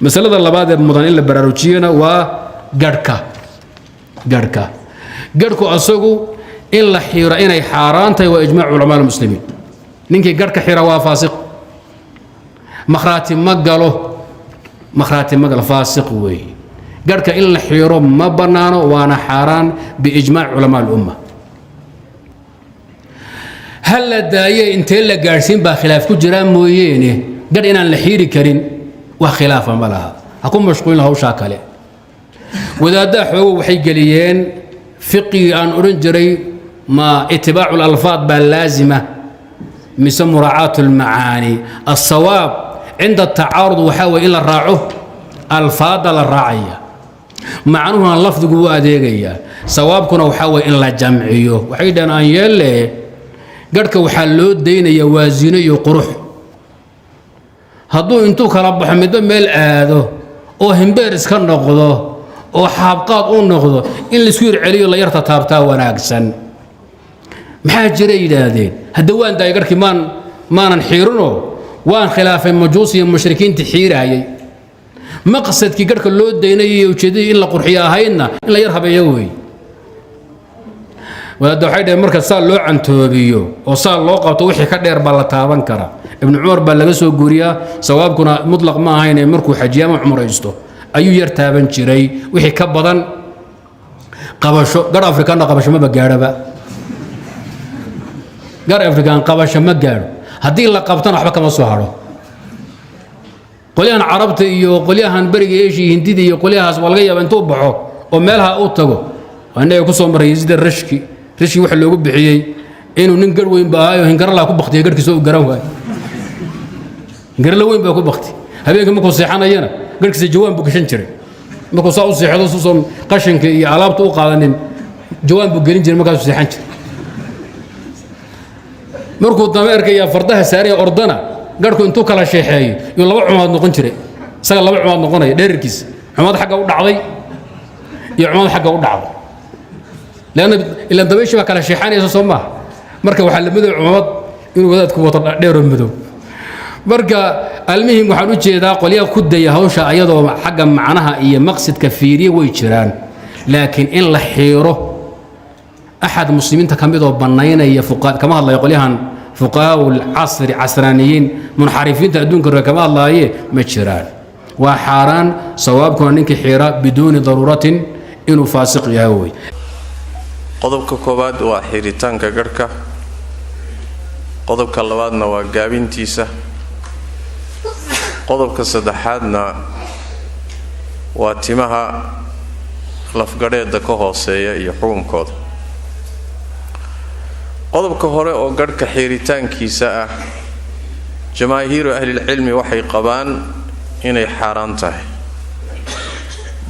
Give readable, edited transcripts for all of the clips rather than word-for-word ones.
مسألة اللباد مدن إلا براروجينا وقركة أصغو إلا حيرة إني حارانتي وإجماع علماء المسلمين نينكي قركة حيرة وفاسق مخراتي مقاله فاسق وي قركة إلا حيرة ما بنانو وانا حاران بإجماع علماء الأمة هل داية انت إلا قارسين بخلاف كجرام موييني قد إنا الحيري كرين وخلافا ملها أكون مشغولين هاو شاكالي وإذا داحوا وحي قليين فقي أن أرنجري ما اتباع الألفاظ باللازمة مثل مراعاة المعاني الصواب عند التعارض وحاول إلا الراعه الفاظ للراعية معنوها اللفظ قوة أديقية صوابكنا وحاول إلا جمعيه وحيدا أن يلي قدك وحلو الدين يوازيني يقرح هدو انتو كرب حمد ميل آذو او همبيرس كان نقضو او حابقات او نقضو إن لسوير علي الله يرتطابتا وناقسا محاج جريد هذين هدوان دا يقرك ما ننحيرنو وان خلاف مجوسي المشركين تحير هاي مقصد كي قدك اللو الديني وشدي إلا قرحيا هاينا إلا يرهب يوي وهذا حيدا مركز صار لو عن توبيو وصار لو قبط وحي كدير بالا تابان كرا ابن عمر با لغا سو غوريا ثوابكنا مطلق ما هاين مركو حجيامه عمر يستو ايو ير تابان جيري وحي كبدن قبشو غار افريكان قبشو ما غااربا غار افريكان قبشو ما غاaro hadii la qabtana waxba kama soo haro qoliyahan carabta iyo qoliyahan bariga eeshii hindida iyo qoliyahaas waa laga yaabaa intuu baxo oo meelaha uu tago anay ku soo maray sida rashki wax loogu bixiyay inuu nin gar weyn baayo hingar la ku baqtay garkiisa uu garan waay gar la weyn baa ku baqtay habeenka markuu seexanayna garkiisa jawaan buu gashan jiray markuu soo seexdo soo qashinka iyo alaabta u qaadanin jawaan buu gelin jiray markaas seexan jiray markuu dameerka iyo fardaha saariya ordana garku intuu kala sheexeeyo iyo laba cumaad noqon jiray isaga laba cumaad noqonay dheerkiisa cumaad xagga u dhacday iyo cumaad xagga u dhacday لأن إلا دبيش ما كان شيحان يسوسمه مركب وحل مدو عمود إنه بدأت كوبط دير مدو مركب المهم وحنوجه إذا قليا كد يهوش أيضا حاجة معناها هي مقصد كفيري ويشران لكن إن لحيره أحد المسلمين تكملوا بناينا هي فقهاء كما الله يقولها فقهاء العصر عصرانيين منحرفين تأدون كما الله هي مشران وحاران صوابكم أنك حيرة بدون ضرورة إنه فاسق يهوي qodobka koobaad waa xiritaanka garhka qodobka labaadna waa gaabintiisa qodobka saddexaadna waa timaha lafgadheeda ka hooseeya iyo xukunkooda qodobka hore oo garhka xiritaankiisa ah jamaahiiru ahlilcilmi waxay qabaan inay xaaraan tahay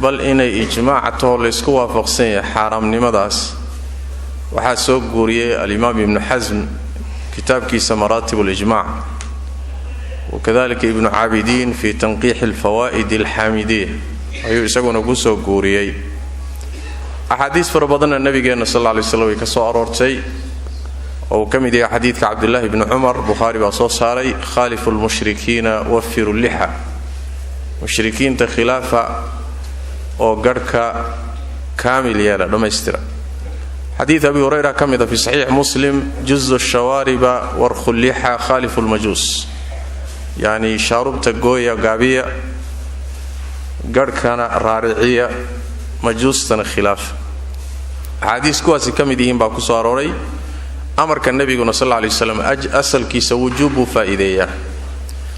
bal inay ijmaacato laysku waafaqsan yahay xaaraamnimadaas waxaa soo guuriyay al-Imam Ibn Hazm kitaabkiisa Maratib al-Ijma' وكذلك ابن عابدين في تنقيح الفوائد الحامدية ayuu isaguna ku soo guuriyay أحاديث فربضنا النبي صلى الله عليه وسلم كسو أرورتي أو كم دي حديث عبد الله بن عمر بخاري بأصوص ساري خالف المشركين وفروا اللحى مشركين تخلافة أو قرك كامل يالا لما يسترى حديث أبي هريرة كم في صحيح مسلم جز الشوارب ورخ اللحى خالف المجوس يعني شارب تقوية قابية قركنا رارعية مجوس خلاف حديث كواسي كم ديهم باكو صاروري أمر كان النبي صلى الله عليه وسلم أسل كيس وجوب فائدية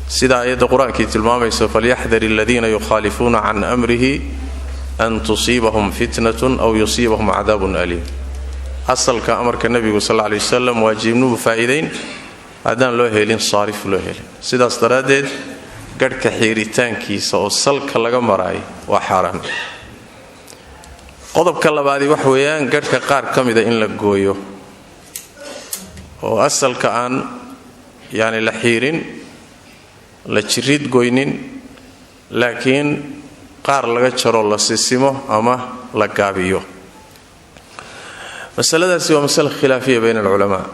سيدا آيات القرآن كي تلمامي فليحذر الذين يخالفون عن أمره أن تصيبهم فتنة أو يصيبهم عذاب أليم أصل كأمر كان النبي صلى الله عليه وسلم واجبنوه فائدين هذا لو هيلين صارف لو هيلين سيدا استرادد قد كحيرتان كيس وصل كلا مراي وحرام قضب كلا بعد وحويان قد كقار كم إذا إن لقويه وأصل كأن يعني لحيرين لشريد قوينين لكن قار لغتشر الله سيسمه أما لقابيه مسألة سوى مسألة خلافية بين العلماء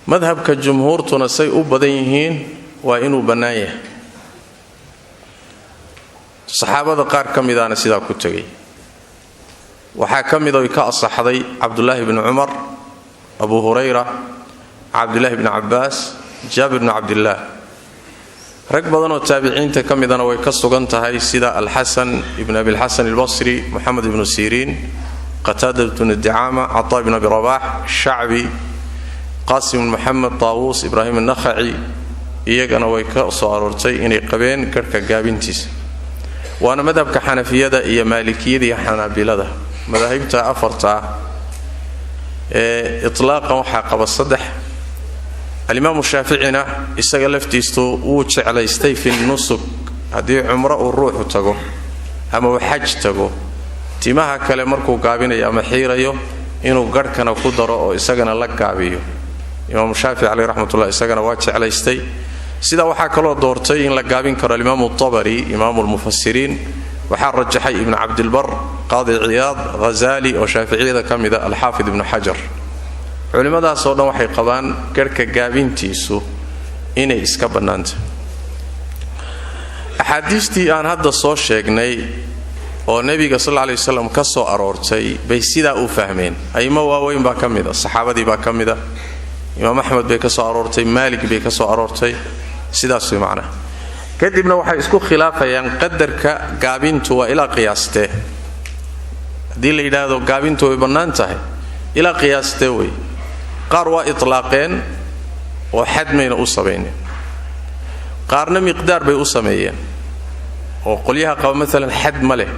مذهب كالجمهور تنسي أبدينهين وإنه بنايه saxaabada qaar ka midaana sidaa ku tegay waxaa ka mid oo ka asaxday cabdullaahi ibn cumar abu hurayra cabdullaahi ibn cabbaas jaabir ibn cabdillaah rag badan oo taabiciinta ka midana way ka sugan tahay sida alxasan ibn abi alxasan albasri moxamed ibnu siriin qataada ibn dicaama cataa ibn abi rabax shacbi qaasim moxamed taawuus ibraahim annakhaci iyagana way ka soo aroortay inay qabeen garhka gaabintiisa waana madhabka xanafiyada iyo maalikiyada iyo xanaabilada madaahibta afarta ee itlaaqan waxaa qaba saddex alimaamu shaaficina isaga laftiistu wuu jeclaystay fi nusuk haddii cumro uu ruuxu tago ama uu xaj tago timaha kale markuu gaabinayo ama xiirayo inuu garhkana ku daro oo isagana la gaabiyo imaamu shaafici caleyh raxmatullah isagana waa jeclaystay sidaa waxaa kaloo doortay in la gaabin karo alimaamu tabari imaamu lmufasiriin waxaa rajaxay ibnu cabdilbar qaadi ciyaad ghazaali oo shaaficiyada ka mida alxaafid ibnu xajar culimmadaasoo dhan waxay qabaan garhka gaabintiisu inay iska bannaantay axaadiistii aan hadda soo sheegnay oo nebiga sal lla lay waslam ka soo aroortay bay sidaa u fahmeen aymo waaweyn baa ka mida saxaabadii baa ka mida imaam axmed bay ka soo aroortay maalik bay ka soo aroortay sidaas way macnaha kadibna waxay isku khilaafayaan qadarka gaabintu waa ilaa qiyaastee haddii la yidhaahdo gaabintu way bannaan tahay ilaa qiyaastee wey qaar waa itlaaqeen oo xad mayna u samaynin qaarna miqdaar bay u sameeyeen oo qolyaha qaba maalan xad ma leh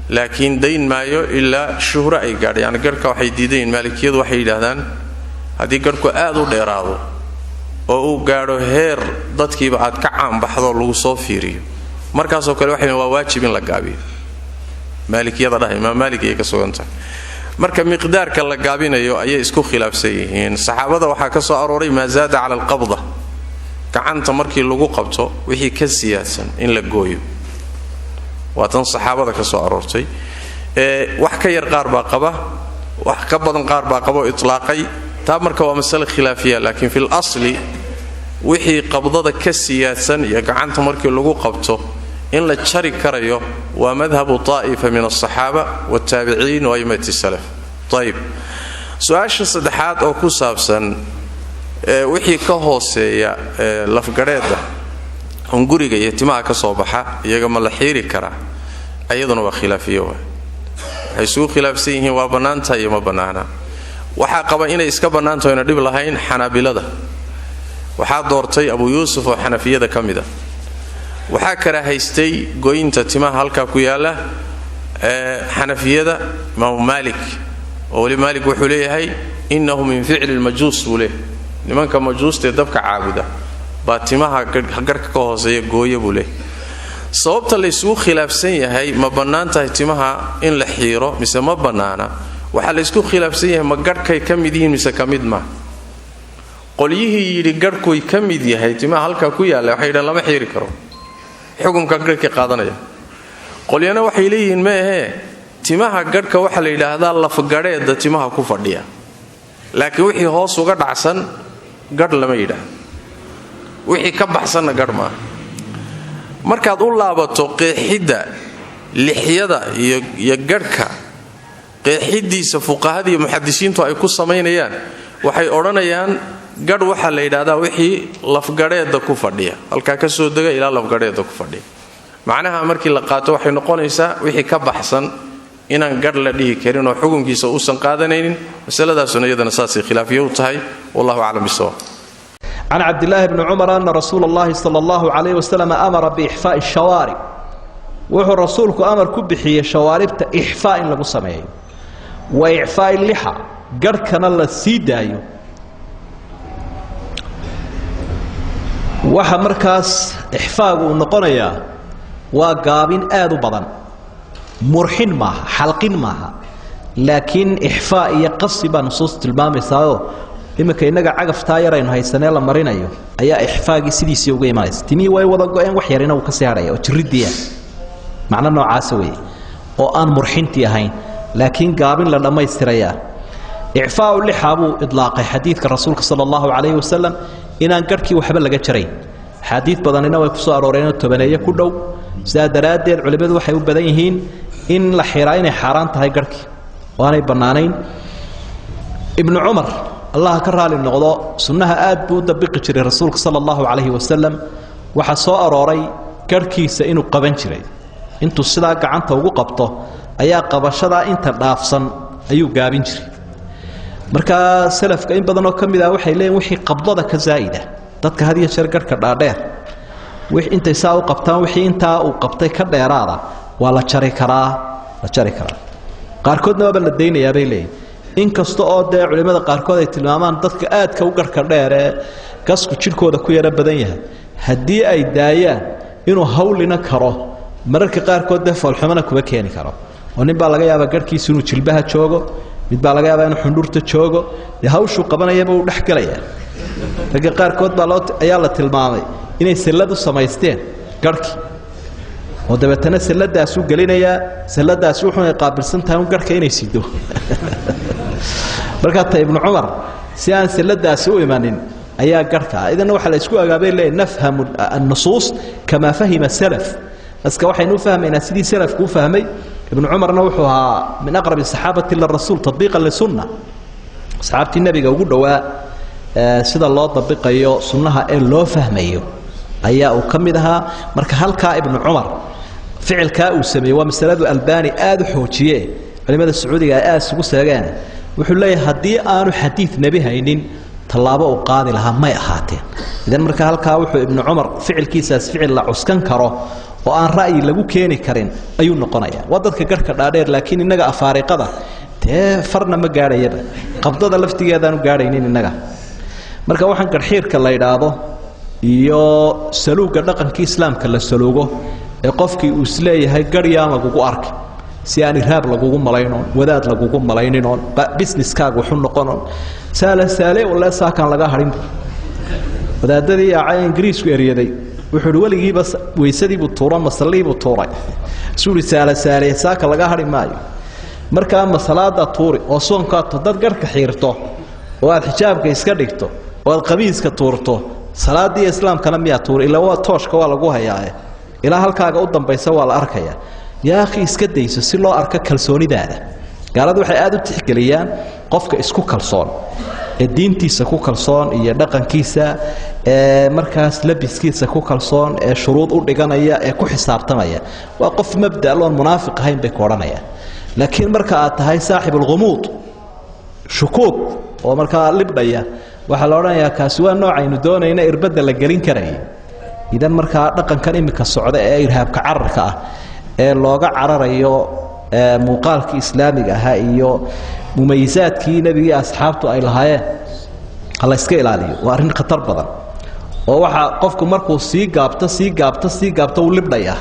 laakiin dayn maayo ilaa shuhro ay gaadha yani garhka waxay diidayiin maalikiyadu waxay yidhaahdaan haddii garhku aad u dheeraado oo uu gaadho heer dadkiiba aad ka caanbaxdoo lagu soo fiiriyo markaasoo kale waxay waa waajib in la gaabiyo maalikiyada dhaha imaam maalik ayay ka sugan tahay marka miqdaarka la gaabinayo ayay isku khilaafsan yihiin saxaabada waxaa ka soo arooray maa zaada cala alqabda gacanta markii lagu qabto wixii ka siyaadsan in la gooyo waa tan saxaabada ka soo aroortay wax ka yar qaar baa qaba wax ka badan qaar baa qaba oo itlaaqay taa marka waa masale khilaafiya laakiin fil asli wixii qabdada ka siyaadsan iyo gacanta markii lagu qabto in la jari karayo waa madhabu taa'ifa min alsaxaaba waaltaabiciin wa a'immati salaf ayib su-aasha saddexaad oo ku saabsan wixii ka hooseeya lafgadheeda hunguriga iyo timaha ka soo baxa iyaga ma la xiiri karaa ayaduna waa khilaafiyo waay waxay isugu khilaafsan yihiin waa bannaantahay iyo ma bannaana waxaa qaba inay iska bannaantaho yna dhib lahayn xanaabilada waxaa doortay abu yuusuf oo xanafiyada ka mid a waxaa karaahaystay goynta timaha halkaa ku yaalla xanafiyada imaamu maalik oo weli maalik wuxuu leeyahay innahu min ficli lmajuus buu leeyahay nimanka majuustaee dabka caabuda baa timaha garhka ka hooseeya gooya buu leeyahay sababta laysugu khilaafsan yahay ma bannaan tahay timaha in la xiiro mise ma bannaana waxaa laysku khilaafsan yahay ma garhkay ka mid yihiin mise ka mid maa qolyihii yidhi garhkuy ka mid yahay timaha halkaa ku yaalla waxay yidhahan lama xiiri karo xukumka garhkay qaadanaya qolyana waxay leeyihiin ma ahee timaha garhka waxaa la yidhaahdaa lafgadheeda timaha ku fadhiya laakiin wixii hoos uga dhacsan garh lama yidhaah wixii ka baxsanna garh maaha markaad u laabato qeexidda lixyada iyo garhka qeexiddiisa fuqahada iyo muxadisiintu ay ku samaynayaan waxay odhanayaan garh waxaa la yidhaahdaa wixii lafgadheeda ku fadhiya halkaa ka soo dega ilaa lafgadheeda ku fadhiya macnaha markii la qaato waxay noqonaysaa wixii ka baxsan inaan garh la dhihi karin oo xukunkiisa uusan qaadanaynin masaladaasuna iyadana saasay khilaafiyo u tahay wallahu aclam bisawab can cabdillaahi bni cumar ana rasuula allahi sala allahu calayh wasalam amara biixfaa'i shawaarib wuxuu rasuulku amar ku bixiyey shawaaribta ixfaa in lagu sameeyo wa icfaa'i lixa garhkana la sii daayo waxa markaas ixfaagu uu noqonayaa waa gaabin aad u badan murxin maaha xalqin maaha laakiin ixfaa iyo qasi baa nusuus tilmaamaysaao iminka innaga cagaftaa yaraynu haysanee la marinayo ayaa ixfaagii sidiisii uga imanaysa timihii way wada go-een wax yarina uu ka sii hadhaya oo jirridiia macno noocaasa weeye oo aan murxintii ahayn laakiin gaabin la dhammaystirayaa icfaau lixa buu idlaaqay xadiidka rasuulka sala allahu calayhi wasalam inaan garhkii waxba laga jarayn axaadiid badanina way ku soo arooreenoo tobaneeye ku dhow sidaa daraaddeed culimmadu waxay u badan yihiin in la xiraa inay xaaraan tahay garhkii oo aanay bannaanayn ibnu cumar allah ka raali noqdo sunnaha aad buu u dabiqi jiray rasuulka sala allahu calayhi wasalam waxaa soo arooray garhkiisa inuu qaban jiray intuu sidaa gacanta ugu qabto ayaa qabashadaa inta dhaafsan ayuu gaabin jiray markaa salafka in badanoo ka mid ah waxay leeyihin wixii qabdada ka zaa'ida dadka had iyo jeer garhka dhaadheer intay saa u qabtaan wixii intaa uu qabtay ka dheeraada waa la jari karaa qaarkoodna waaba la daynayaa bay leeyihin inkasta oo dee culimmada qaarkood ay tilmaamaan dadka aadka u garhka dheer ee gasku jidhkooda ku yaro badan yahay haddii ay daayaan inuu hawlina karo mararka qaarkood dee foolxumana kuma keeni karo oo nin baa laga yaabaa garhkiisu inuu jilbaha joogo mid baa laga yaabaa inuu xundhurta joogo dee hawshuu qabanayaba uu dhex gelayaa ragga qaarkood baa ayaa la tilmaamay inay sallad u samaysteen garhkii oo dabeetana salladaasuu gelinayaa salladaasi wuxuunay qaabilsan tahay un garhka inay sido markaa ta ibnu cumar si aan salladaasi u imanin ayaa garhka ah idanna waxaa la isku agaabay leeyahy nafhamu annusuus kamaa fahima salaf aska waxaynu u fahmaynaa sidii salafku u fahmay ibnu cumarna wuxuu ahaa min aqrabi saxaabati lirasuul tadbiiqan lisunna asxaabtii nebiga ugu dhowaa sida loo dabiqayo sunnaha ee loo fahmayo ayaa uu ka mid ahaa marka halkaa ibnu cumar ficilkaa uu sameeyey waa masaladu albani aad u xoojiye culimmada sacuudiga ay aad isugu seegeen wuxuu leeyahay haddii aanu xadiid nebi haynin tallaabo uu qaadi lahaa may ahaateen idan marka halkaa wuxuu ibnu cumar ficilkiisaas ficil la cuskan karo oo aan ra'yi lagu keeni karin ayuu noqonayaa waa dadka garhka dhaadheer laakiin innaga afaariqada dee farna ma gaadhayaba qabdada laftigeedaanu gaadhaynin innaga marka waxaan garxiirka la yidhaahdo iyo saluuga dhaqankii islaamka la saluugo ee qofkii uu isleeyahay garyaan lagugu arki si aan iraab lagugu malaynoon wadaad lagugu malayninoon businesskaaga wuxuu noqonoon saale wala saakan laga harin wadaadadii ay ingiriisku eriyaday wuxuu waligiiba weysadiibu tuuro masaliibu tuuray suuri saale saaka laga harin maayo markaa masalaada tuuri oo soonka dad garhka xiirto oo aad xijaabka iska dhigto oo aad qamiiska tuurto salaadii islaamkana miyaa tuur ilaa waa tooshka waa lagu hayaa ilaa halkaaga u dambaysa waa la arkaya yaa akhi iska dayso si loo arko kalsoonidaada gaaladu waxay aad u tixgeliyaan qofka isku kalsoon ee diintiisa ku kalsoon iyo dhaqankiisa ee markaas labiskiisa ku kalsoon ee shuruud u dhiganaya ee ku xisaabtamaya waa qof mabda loon munaafiq ahayn bay ku odhanayaan laakiin marka aad tahay saaxibul ghumuud shukuuk oo markaa libdhaya waxaa la odhanayaa kaasi waa noocaynu doonayna irbadda la gelin karayay idan markaa dhaqankan imika socda ee irhaabka cararka ah ee looga cararayo muuqaalkii islaamiga ahaa iyo mumayisaadkii nebigii asxaabtu ay lahaayeen hala iska ilaaliyo waa arrin khatar badan oo waxaa qofku markuu sii gaabto uu libdhayaa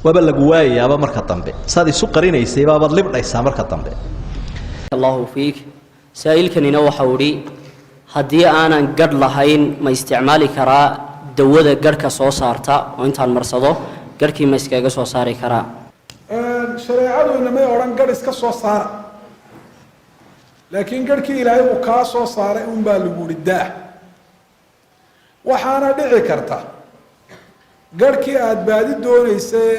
waaba lagu waayayaaba marka dambe saad isu qarinaysay baabaad libdhaysaa marka dambe allahu fiik saa'ilkanina waxau idhi haddii aanan gadh lahayn ma isticmaali karaa dawada garhka soo saarta oo intaan marsado garhkii ma iskaga soo saari karaa shareecadu inamay odhan gadh iska soo saara laakiin garhkii ilaahay uu kaa soo saaray unbaa lagu ihi daah waxaana dhici karta garhkii aada baadi doonaysay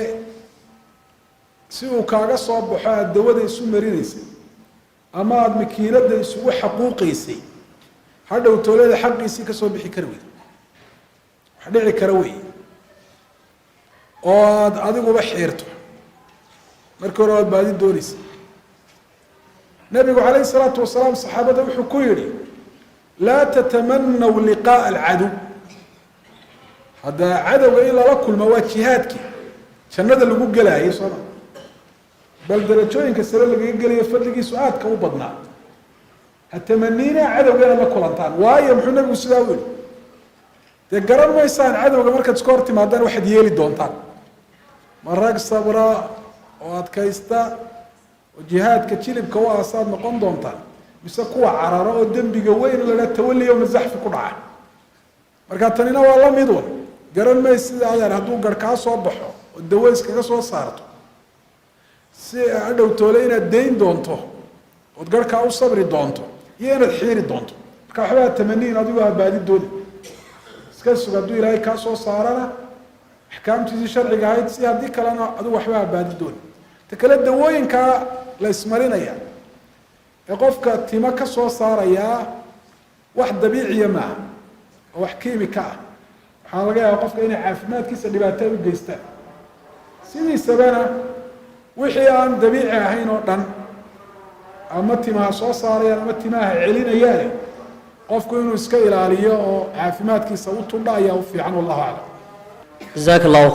si uu kaaga soo baxo aada dawada isu marinaysay ama aada makiinada isugu xaquuqaysay hadhow toolada xaqiisii ka soo bixi kari weyda wax dhici kara wey oo aada adiguba xiirto markii hore aad baadi doonaysay nabigu calayhi salaatu wasalaam saxaabada wuxuu ku yidhi laa tatamanaw liqaa'a alcadow hadda cadowga in lala kulmo waa jihaadkii jannada lagu gelaayay sooma bal darajooyinka sare lagaga gelayo fadligiisu aadka u badnaa ha tamaniina cadowga inaad la kulantaan waayo muxuu nabigu sidaa u yidhi dee garan maysaan cadowga markaad iska hor timaadaan waxaad yeeli doontaan ma rag sabra oo adkaysta oo jihaadka jilibka u aasaad noqon doontaan mise kuwa cararo oo dembiga weyn la tawalli yowma zaxfi ku dhaca marka tanina waa la mid un garan may sida adeer hadduu garh kaa soo baxo oo dawo iskaga soo saarto si adhow toole inaad dayn doonto ood garhkaa u sabri doonto iyo inaad xiiri doonto marka waxbaa tamaniin adigu ha baadi dooni iska iska sug hadduu ilaahay kaa soo saarana axkaamtiisii sharciga ahayd si haddii kalena adigu waxba baadi dooni ta kale dawooyinkaa la ismarinaya ee qofka timo ka soo saarayaa wax dabiiciya maaha oo wax kiimika ah waxaa laga yaabaa qofka inay caafimaadkiisa dhibaato u geystaan sidiisabana wixii aan dabiici ahayn oo dhan ama timaha soo saarayaan ama timaha celinayaan qofku inuu iska ilaaliyo oo caafimaadkiisa u tundha ayaa u fiican wallahu aclam jazaak allahu